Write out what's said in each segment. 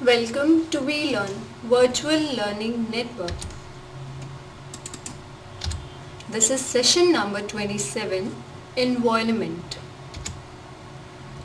Welcome to WeLearn Virtual Learning Network. This is session number 27, Environment.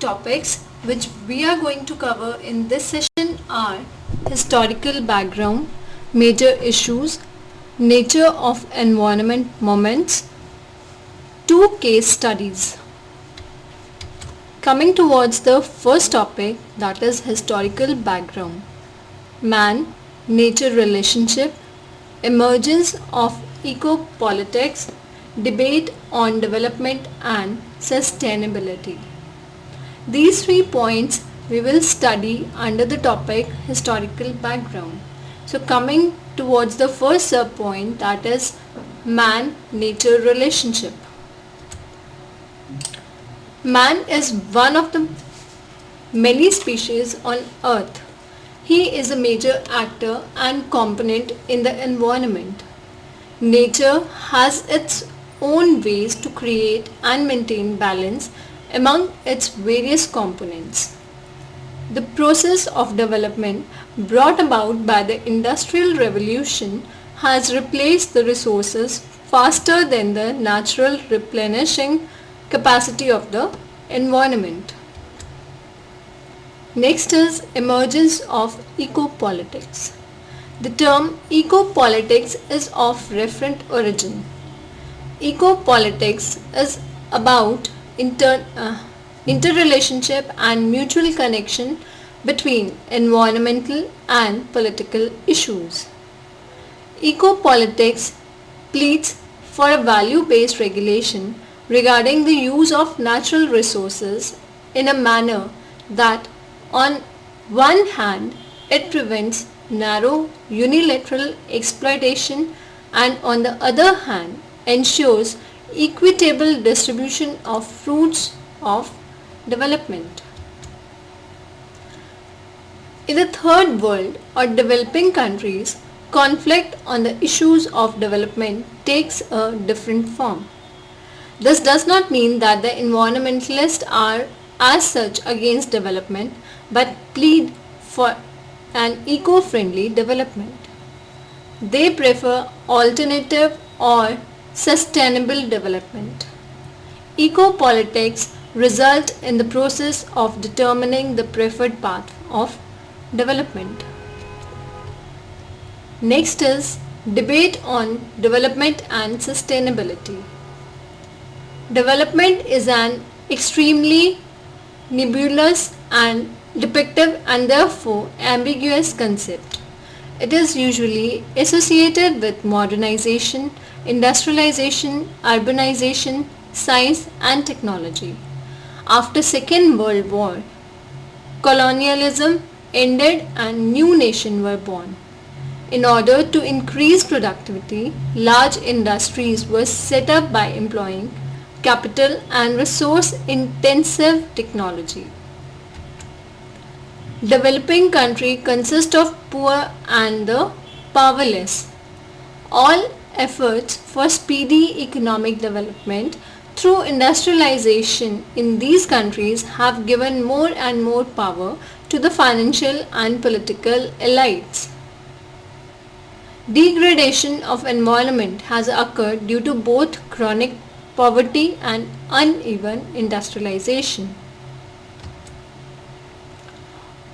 Topics which we are going to cover in this session are historical background, major issues, nature of environment moments, 2 case studies. Coming towards the first topic, that is historical background. Man-nature relationship, emergence of eco-politics, debate on development and sustainability. These 3 points we will study under the topic historical background. So coming towards the first sub-point, that is man-nature relationship. Man is one of the many species on earth. He is a major actor and component in the environment. Nature has its own ways to create and maintain balance among its various components. The process of development brought about by the Industrial Revolution has replaced the resources faster than the natural replenishing capacity of the environment. Next is emergence of eco-politics. The term eco-politics is of referent origin. Eco-politics is about interrelationship and mutual connection between environmental and political issues. Eco-politics pleads for a value-based regulation regarding the use of natural resources in a manner that on one hand it prevents narrow unilateral exploitation and on the other hand ensures equitable distribution of fruits of development. In the third world or developing countries, conflict on the issues of development takes a different form. This does not mean that the environmentalists are as such against development but plead for an eco-friendly development. They prefer alternative or sustainable development. Eco-politics result in the process of determining the preferred path of development. Next is debate on development and sustainability. Development is an extremely nebulous and depictive and therefore ambiguous concept. It is usually associated with modernization, industrialization, urbanization, science and technology. After Second World War, colonialism ended and new nations were born. In order to increase productivity, large industries were set up by employing capital and resource-intensive technology. Developing country consists of poor and the powerless. All efforts for speedy economic development through industrialization in these countries have given more and more power to the financial and political elites. Degradation of environment has occurred due to both chronic poverty and uneven industrialization.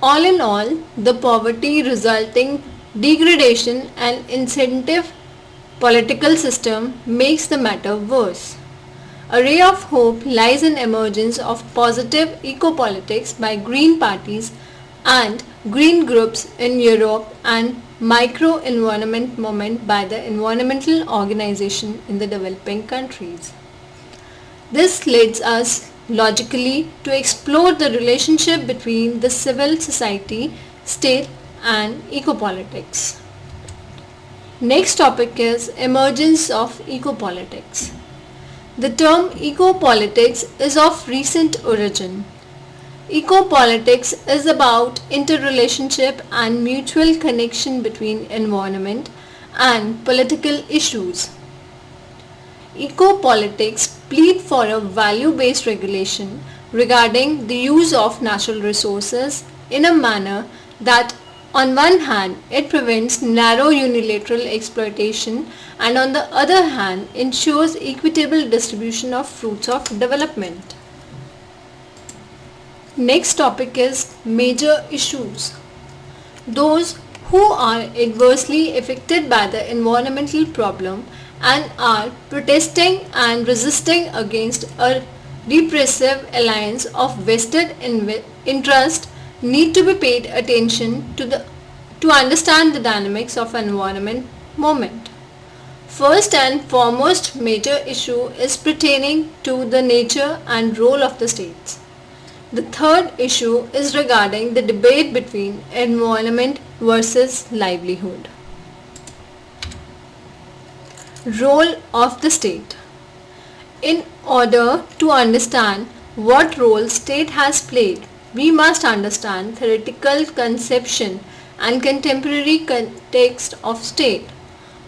All in all, the poverty resulting degradation and incentive political system makes the matter worse. A ray of hope lies in emergence of positive eco-politics by green parties and green groups in Europe and micro-environment movement by the environmental organization in the developing countries. This leads us logically to explore the relationship between the civil society, state and eco-politics. Next topic is emergence of eco-politics. The term eco-politics is of recent origin. Eco-politics is about interrelationship and mutual connection between environment and political issues. Eco-politics plead for a value-based regulation regarding the use of natural resources in a manner that On one hand, it prevents narrow unilateral exploitation and on the other hand, ensures equitable distribution of fruits of development. Next topic is major issues. Those who are adversely affected by the environmental problem and are protesting and resisting against a repressive alliance of vested interest need to be paid attention to understand the dynamics of environment movement. First and foremost major issue is pertaining to the nature and role of the states. The third issue is regarding the debate between environment versus livelihood. Role of the state. In order to understand what role state has played, we must understand theoretical conception and contemporary context of state.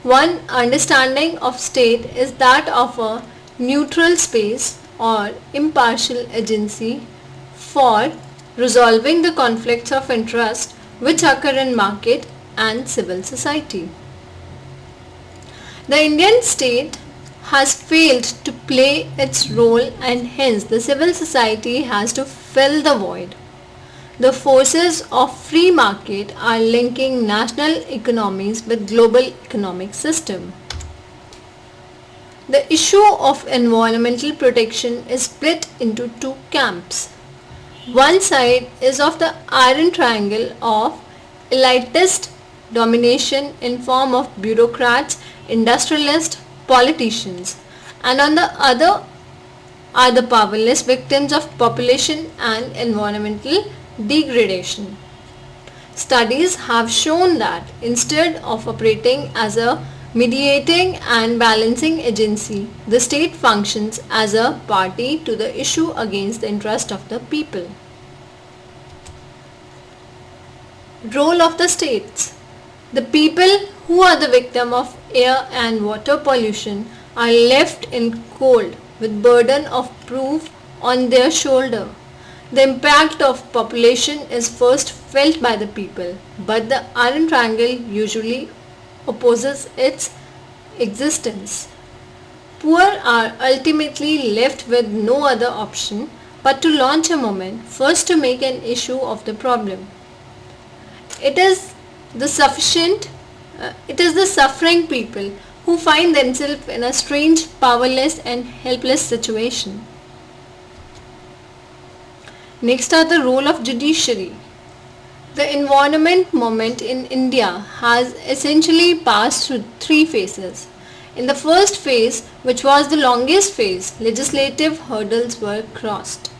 One understanding of state is that of a neutral space or impartial agency for resolving the conflicts of interest which occur in market and civil society. The Indian state has failed to play its role and hence the civil society has to fill the void. The forces of free market are linking national economies with global economic system. The issue of environmental protection is split into two camps. One side is of the iron triangle of elitist domination in form of bureaucrats, industrialists, politicians, and on the other are the powerless victims of population and environmental degradation. Studies have shown that instead of operating as a mediating and balancing agency, the state functions as a party to the issue against the interest of the people. Role of the states. The people who are the victim of air and water pollution are left in cold with burden of proof on their shoulder. The impact of population is first felt by the people, but the iron triangle usually opposes its existence. Poor are ultimately left with no other option but to launch a movement, first to make an issue of the problem. It is the suffering people who find themselves in a strange, powerless and helpless situation. Next are the role of judiciary. The environment movement in India has essentially passed through three phases. In the first phase, which was the longest phase, legislative hurdles were crossed.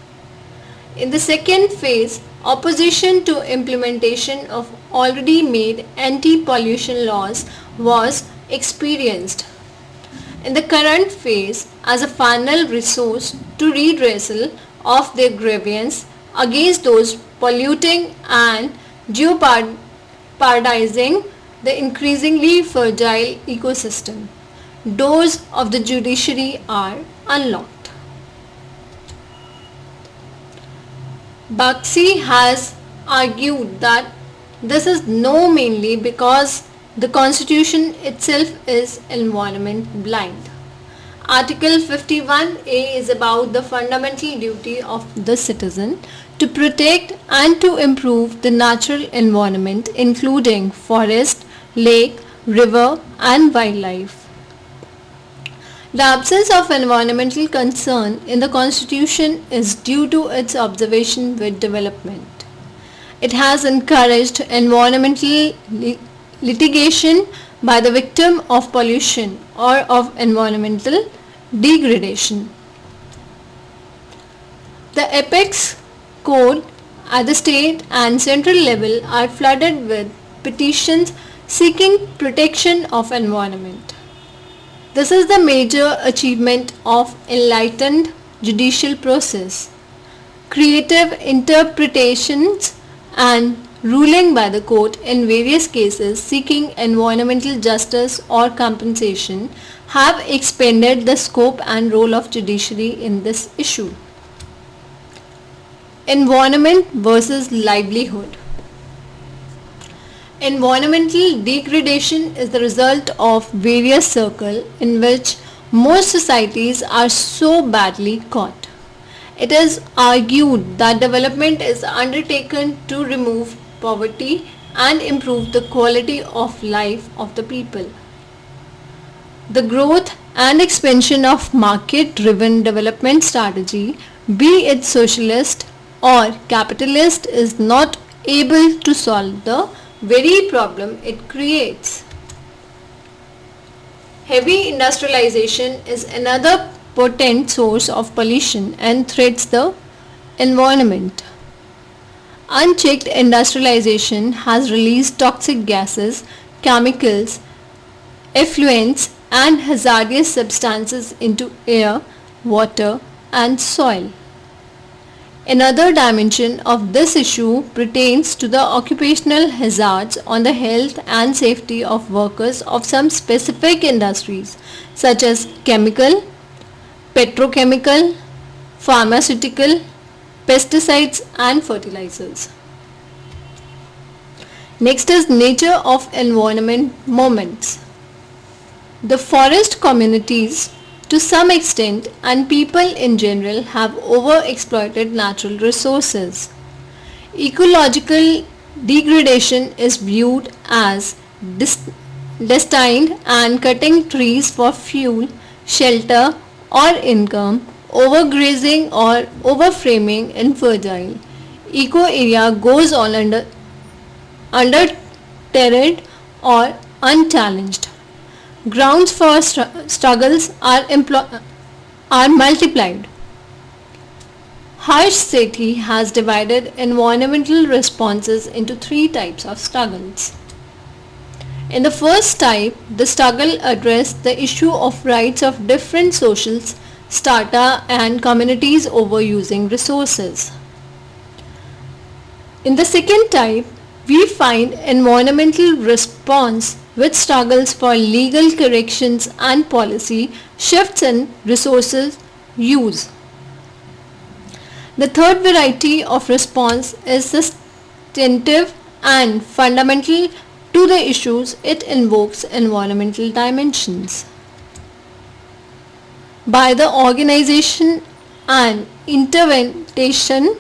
In the second phase, opposition to implementation of already made anti-pollution laws was experienced. In the current phase, as a final resource to redressal of their grievance against those polluting and jeopardizing the increasingly fragile ecosystem, doors of the judiciary are unlocked. Bakshi has argued that this is no mainly because the constitution itself is environment blind. Article 51A is about the fundamental duty of the citizen to protect and to improve the natural environment including forest, lake, river and wildlife. The absence of environmental concern in the Constitution is due to its obsession with development. It has encouraged environmental litigation by the victim of pollution or of environmental degradation. The apex code at the state and central level are flooded with petitions seeking protection of environment. This is the major achievement of enlightened judicial process. Creative interpretations and ruling by the court in various cases seeking environmental justice or compensation have expanded the scope and role of judiciary in this issue. Environment versus livelihood. Environmental degradation is the result of various circles in which most societies are so badly caught. It is argued that development is undertaken to remove poverty and improve the quality of life of the people. The growth and expansion of market-driven development strategy, be it socialist or capitalist, is not able to solve the very problem it creates. Heavy industrialization is another potent source of pollution and threats the environment. Unchecked industrialization has released toxic gases, chemicals, effluents and hazardous substances into air, water and soil. Another dimension of this issue pertains to the occupational hazards on the health and safety of workers of some specific industries such as chemical, petrochemical, pharmaceutical, pesticides and fertilizers. Next is nature of environment movements. The forest communities to some extent and people in general have overexploited natural resources. Ecological degradation is viewed as destined and cutting trees for fuel, shelter or income, overgrazing or overframing infertile eco area goes on undeterred or unchallenged. Grounds for struggles are multiplied. Harsh Sethi has divided environmental responses into three types of struggles. In the first type, the struggle addressed the issue of rights of different social strata and communities over using resources. In the second type, we find environmental response which struggles for legal corrections and policy shifts in resources use. The third variety of response is substantive and fundamental to the issues. It invokes environmental dimensions. By the organization and intervention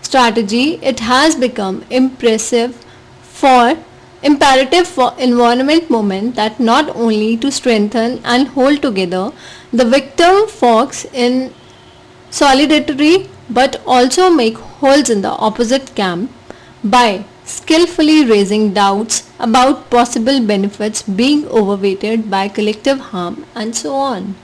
strategy, it has become imperative for environment movement that not only to strengthen and hold together the victim folks in solidarity but also make holes in the opposite camp by skillfully raising doubts about possible benefits being overweighted by collective harm and so on.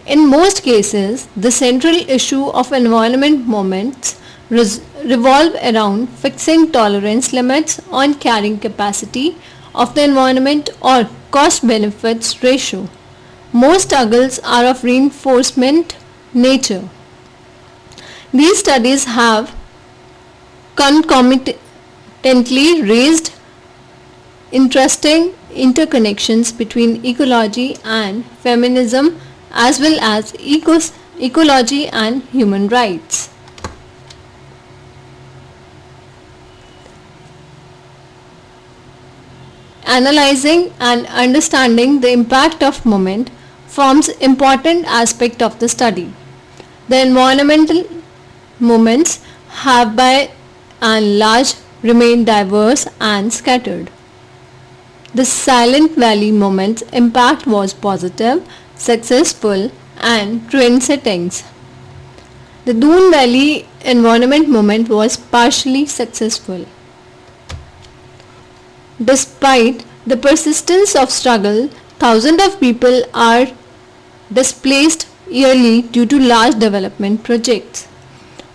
In most cases, the central issue of environment movements revolve around fixing tolerance limits on carrying capacity of the environment or cost benefits ratio. Most struggles are of reinforcement nature. These studies have concomitantly raised interesting interconnections between ecology and feminism as well as ecology and human rights. Analyzing and understanding the impact of movement forms important aspect of the study. The environmental movements have by and large remained diverse and scattered. The Silent Valley movement's impact was positive, successful and trend-setting. The Doon Valley environment movement was partially successful. Despite the persistence of struggle, thousands of people are displaced yearly due to large development projects.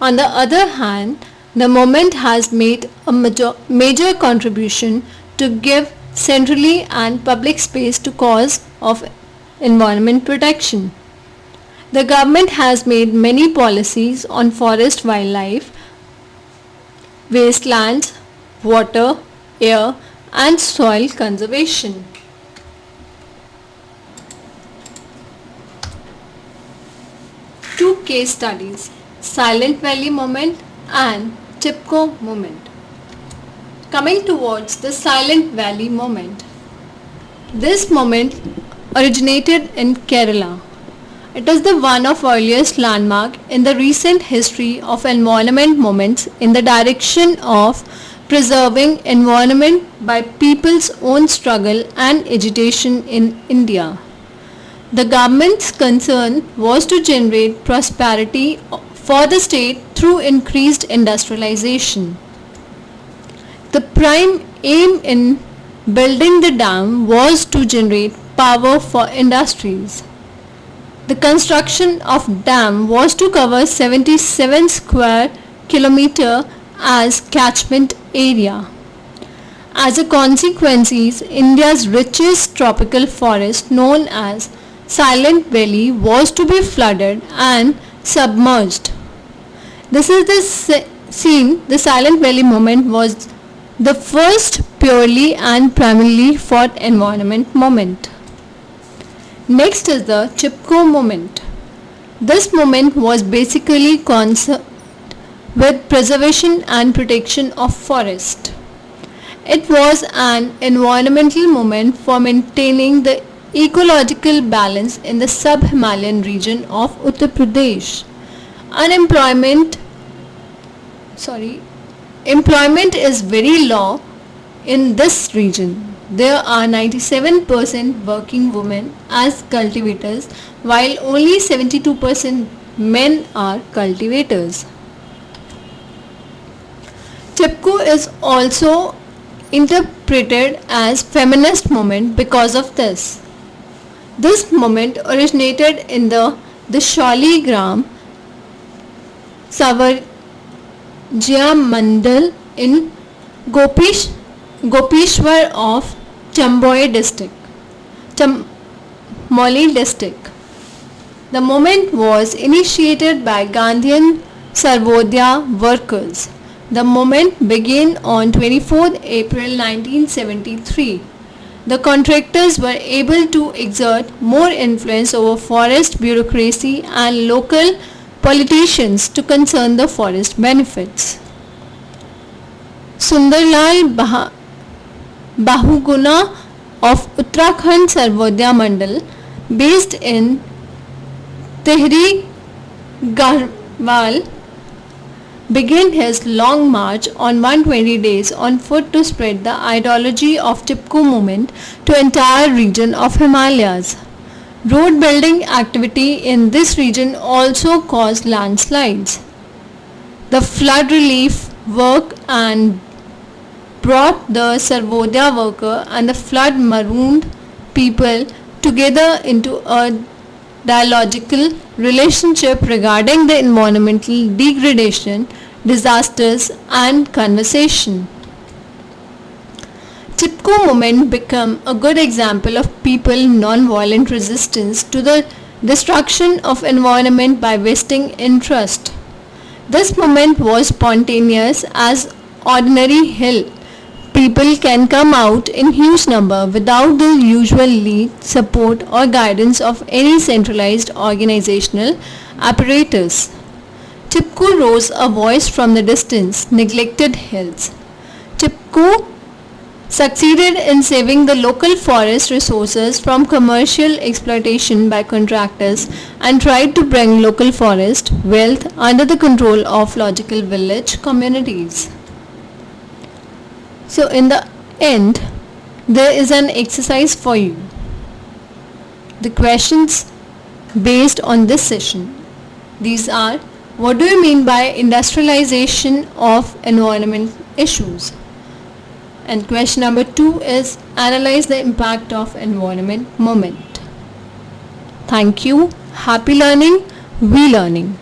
On the other hand, the movement has made a major contribution to give centrally and public space to cause of environment protection. The government has made many policies on forest, wildlife, wastelands, water, air and soil conservation. Two case studies, Silent Valley movement and Chipko movement. Coming towards the Silent Valley movement. This movement originated in Kerala. It is the one of earliest landmark in the recent history of environment movements in the direction of preserving environment by people's own struggle and agitation in India. The government's concern was to generate prosperity for the state through increased industrialization. The prime aim in building the dam was to generate power for industries. The construction of dam was to cover 77 square kilometer as catchment area. As a consequence, India's richest tropical forest known as Silent Valley was to be flooded and submerged. This is the scene. The Silent Valley movement was the first purely and primarily fought environment movement. Next is the Chipko movement. This movement was basically concerned with preservation and protection of forest. It was an environmental movement for maintaining the ecological balance in the sub-Himalayan region of Uttar Pradesh. Employment is very low in this region. There are 97% working women as cultivators, while only 72% men are cultivators. Chipko is also interpreted as feminist movement because of this. This movement originated in the Shaligram Savarjya Mandal in Gopeshwar of Chamoli district. The movement was initiated by Gandhian Sarvodaya workers. The movement began on 24 April 1973. The contractors were able to exert more influence over forest bureaucracy and local politicians to concern the forest benefits. Sundarlal Bahuguna of Uttarakhand Sarvodaya Mandal, based in Tehri Garhwal, began his long march on 120 days on foot to spread the ideology of Chipko movement to entire region of Himalayas. Road building activity in this region also caused landslides. The flood relief work and brought the Sarvodaya worker and the flood marooned people together into a dialogical relationship regarding the environmental degradation, disasters and conservation. Chipko movement became a good example of people non-violent resistance to the destruction of environment by vesting interest. This movement was spontaneous as ordinary hill people can come out in huge number without the usual lead, support or guidance of any centralized organizational apparatus. Chipko rose a voice from the distance, neglected hills. Chipko succeeded in saving the local forest resources from commercial exploitation by contractors and tried to bring local forest wealth under the control of local village communities. So in the end, there is an exercise for you. The questions based on this session, these are: what do you mean by industrialization of environment issues? And question number 2 is: analyze the impact of environment movement. Thank you. Happy learning. We learning.